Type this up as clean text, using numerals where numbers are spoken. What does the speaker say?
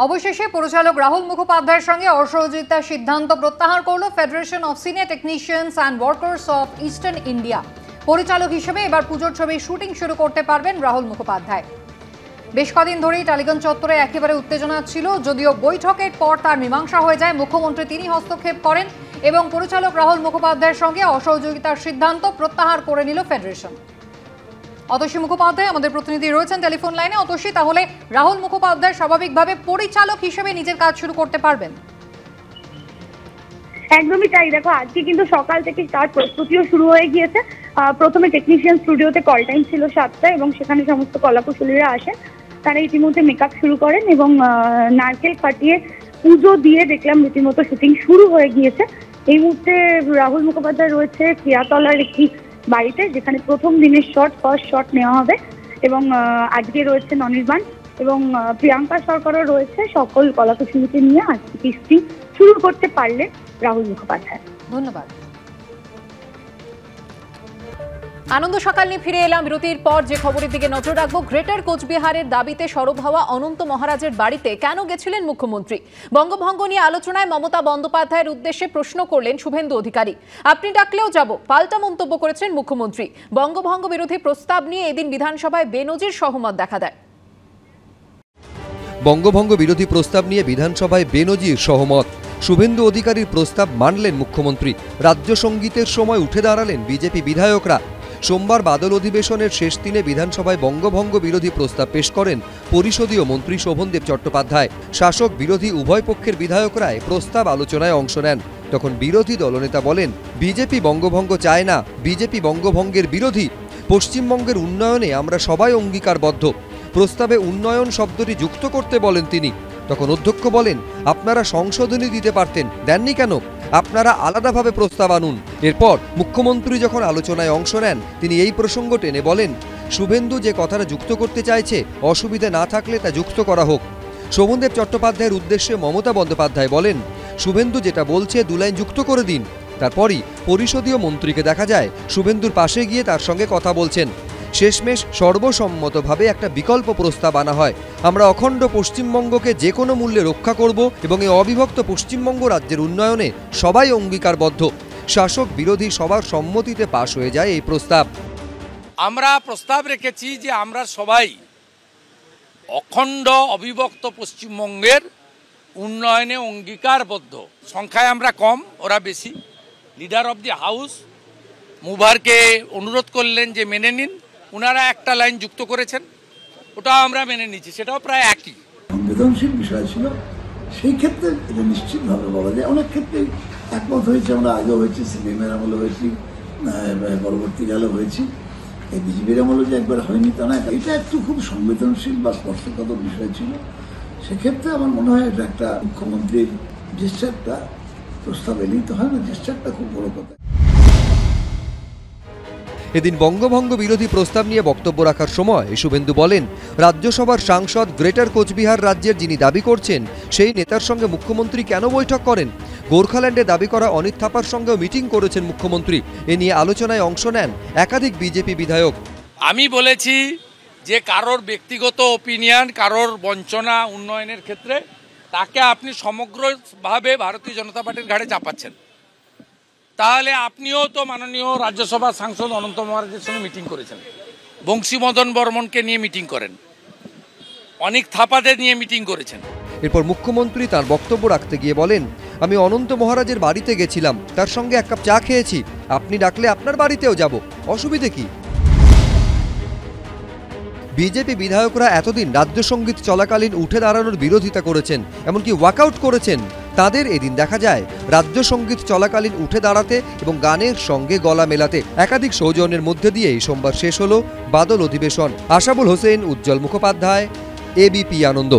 অবশেষে পরিচালক রাহুল মুখোপাধ্যায়ের সঙ্গে অসহযোগিতার সিদ্ধান্ত প্রত্যাহার করল federation of senior technicians and workers of eastern India. পরিচালক হিসেবে এবার পুজোর ছবির শুটিং শুরু করতে পারবেন রাহুল মুখোপাধ্যায়। বেশ কদিন ধরেই টালিগঞ্জ চত্বরে একেবারে উত্তেজনা ছিল, যদিও বৈঠকের পর তার মীমাংসা হয়ে যায়। মুখ্যমন্ত্রী তিনি হস্তক্ষেপ করেন এবং পরিচালক রাহুল মুখোপাধ্যায়ের সঙ্গে অসহযোগিতার সিদ্ধান্ত প্রত্যাহার করে নিল ফেডারেশন। অতসী মুখোপাধ্যায় আমাদের প্রতিনিধি রয়েছেন টেলিফোন লাইনে। অতসী, তাহলে রাহুল মুখোপাধ্যায় স্বাভাবিকভাবে পরিচালক হিসেবে নিজের কাজ শুরু করতে পারবেন? একদমই তাই। দেখো, আজকে কিন্তু সকাল থেকে তার প্রস্তুতিও শুরু হয়ে গিয়েছে। প্রথমে টেকনিশিয়ান স্টুডিওতে কল টাইম ছিল 7টায় এবং সেখানে সমস্ত কলাকুশলীরা আসেন। তারা ইতিমধ্যে মেকআপ শুরু করেন এবং নারকেল ফাটিয়ে পুজো দিয়ে দেখলাম রীতিমতো শুটিং শুরু হয়ে গিয়েছে। এই মুহূর্তে রাহুল মুখোপাধ্যায় রয়েছে ক্রিয়াতলার একটি বাড়িতে, যেখানে প্রথম দিনের ফার্স্ট শট নেওয়া হবে এবং আজকে রয়েছে অনির্বাণ এবং প্রিয়াঙ্কা সরকারও রয়েছে। সকল কলাকুশলীকে নিয়ে আজকে শুটিং শুরু করতে পারলে রাহুল মুখোপাধ্যায়। ধন্যবাদ। আনন্দ সকাল নিয়ে ফিরে এলাম বিরতির পর। যে খবরের দিকে নজর রাখবো, গ্রেটার কোচবিহারের দাবিতে সরব হওয়া অনন্ত মহারাজের বাড়িতে কেন গেছিলেন মুখ্যমন্ত্রী? বঙ্গভঙ্গ নিয়ে আলোচনায় মমতা বন্দ্যোপাধ্যায়ের উদ্দেশ্যে প্রশ্ন করলেন শুভেন্দু অধিকারী। আপনি ডাকলেও যাব, পাল্টা মন্তব্য করেছেন মুখ্যমন্ত্রী। বঙ্গভঙ্গ বিরোধী প্রস্তাব নিয়ে এদিন বিধানসভায় বেনজির সহমত দেখা দেয়। বঙ্গভঙ্গ বিরোধী প্রস্তাব নিয়ে বিধানসভায় বেনজির সহমত। শুভেন্দু অধিকারীর প্রস্তাব মানলেন মুখ্যমন্ত্রী। রাজ্য সঙ্গীতের সময় উঠে দাঁড়ালেন বিজেপি বিধায়করা। সোমবার বাদল অধিবেশনের শেষ দিনে বিধানসভায় বঙ্গভঙ্গ বিরোধী প্রস্তাব পেশ করেন পরিষদীয় মন্ত্রী শোভনদেব চট্টোপাধ্যায়। শাসক বিরোধী উভয় পক্ষের বিধায়করা প্রস্তাব আলোচনায় অংশ নেন। তখন বিরোধী দলনেতা বলেন, বিজেপি বঙ্গভঙ্গ চায় না, বিজেপি বঙ্গভঙ্গের বিরোধী। পশ্চিমবঙ্গের উন্নয়নে আমরা সবাই অঙ্গীকারবদ্ধ। প্রস্তাবে উন্নয়ন শব্দটি যুক্ত করতে বলেন তিনি। তখন অধ্যক্ষ বলেন, আপনারা সংশোধনী দিতে পারতেন, দেননি কেন? আপনারা আলাদাভাবে প্রস্তাব আনুন। এরপর মুখ্যমন্ত্রী যখন আলোচনায় অংশ নেন, তিনি এই প্রসঙ্গ টেনে বলেন, শুভেন্দু যে কথাটা যুক্ত করতে চাইছে, অসুবিধা না থাকলে তা যুক্ত করা হোক। শোভনদেব চট্টোপাধ্যায়ের উদ্দেশ্যে মমতা বন্দ্যোপাধ্যায় বলেন, শুভেন্দু যেটা বলছে 2 লাইন যুক্ত করে দিন। তারপরই পরিষদীয় মন্ত্রীকে দেখা যায় শুভেন্দুর পাশে গিয়ে তার সঙ্গে কথা বলছেন। শেষমেশ সর্বসম্মতভাবে একটা বিকল্প প্রস্তাব আনা হয়। আমরা অখণ্ড পশ্চিমবঙ্গকে যে কোনো মূল্যে রক্ষা করব এবং এই অবিভক্ত পশ্চিমবঙ্গ রাজ্যের উন্নয়নে সবাই অঙ্গীকারবদ্ধ। শাসক বিরোধী সবার সম্মতিতে পাশ হয়ে যায় এই প্রস্তাব। আমরা প্রস্তাব রেখেছি যে আমরা সবাই অখণ্ড অবিভক্ত পশ্চিমবঙ্গের উন্নয়নে অঙ্গীকারবদ্ধ। সংখ্যায় আমরা কম, ওরা বেশি। লিডার অব দি হাউস মুভারকে অনুরোধ করলেন যে মেনে নিন। ওনারা একটা লাইন যুক্ত করেছেন, ওটাও আমরা মেনে নিচ্ছি। সেটাও প্রায় একই সংবেদনশীল বিষয় ছিল। সেই ক্ষেত্রে এটা নিশ্চিতভাবে বলা যায় অনেক ক্ষেত্রেই একমত হয়েছে। আমরা আগেও হয়েছি, সিপিএমের আমলে হয়েছি, পরবর্তীকালে হয়েছি। এই বিজেপির আমলে যে একবার হয়নি তা না। এটা একটু খুব সংবেদনশীল বা স্পর্শকাতর বিষয় ছিল। সেক্ষেত্রে আমার মনে হয় এটা একটা মুখ্যমন্ত্রীর জেস্টারটা, প্রস্তাব এলেই তো হয় না, জেস্টারটা খুব বড় কথা। এদিন বঙ্গভঙ্গ বিরোধী প্রস্তাব নিয়ে বক্তব্য রাখার সময় শুভেন্দু বলেন, রাজ্যসভার সাংসদ গ্রেটার কোচবিহার রাজ্যের যিনি দাবি করছেন, সেই নেতার সঙ্গে মুখ্যমন্ত্রী কেন বৈঠক করেন? গোর্খাল্যান্ডে দাবি করা অনিত থাপার সঙ্গেও মিটিং করেছেন মুখ্যমন্ত্রী। এ নিয়ে আলোচনায় অংশ নেন একাধিক বিজেপি বিধায়ক। আমি বলেছি যে কারোর ব্যক্তিগত ওপিনিয়ন, কারোর বঞ্চনা উন্নয়নের ক্ষেত্রে তাকে আপনি সমগ্রভাবে ভারতীয় জনতা পার্টির ঘাড়ে চাপাচ্ছেন। তাহলে আপনিও তো মাননীয় রাজ্যসভার সাংসদ অনন্ত মহারাজের সঙ্গে মিটিং করেছেন, বংশীমদন বর্মনকে নিয়ে মিটিং করেন, অনিক থাপাদের নিয়ে মিটিং করেছেন। এরপর মুখ্যমন্ত্রী তার বক্তব্য রাখতে গিয়ে বলেন, আমি অনন্ত মহারাজের বাড়িতে গেছিলাম, তার সঙ্গে 1 কাপ চা খেয়েছি। আপনি ডাকলে আপনার বাড়িতেও যাব, অসুবিধে কি? বিজেপি বিধায়করা এতদিন রাজ্য সঙ্গীত চলাকালীন উঠে দাঁড়ানোর বিরোধিতা করেছেন, এমনকি ওয়াকআউট করেছেন। তাদের এদিন দেখা যায় রাজ্য সঙ্গীত চলাকালীন উঠে দাঁড়াতে এবং গানের সঙ্গে গলা মেলাতে। একাধিক সৌজন্যের মধ্যে দিয়েই সোমবার শেষ হলো বাদল অধিবেশন। আশাবুল হোসেন, উজ্জ্বল মুখোপাধ্যায়, এবিপি আনন্দ।